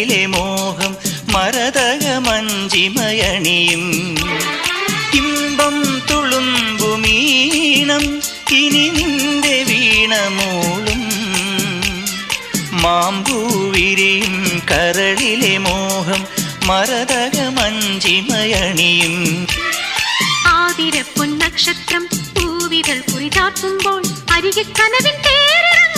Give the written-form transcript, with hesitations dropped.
കരളിലെ മോഹം മരതകമഞ്ചിമയണിയും ഇമ്പം തുളുമ്പുമീണം ഇനി നിന്റെ വീണമൂളും മാമ്പൂവിരിയും കരളിലെ മോഹം മരതകമഞ്ചിമയണിയും ആതിരപ്പൊൻ നക്ഷത്രം പൂവിതൾ കുറിതാട്ടുമ്പോൾ അരികെ കനവിൻ തേരിറങ്ങും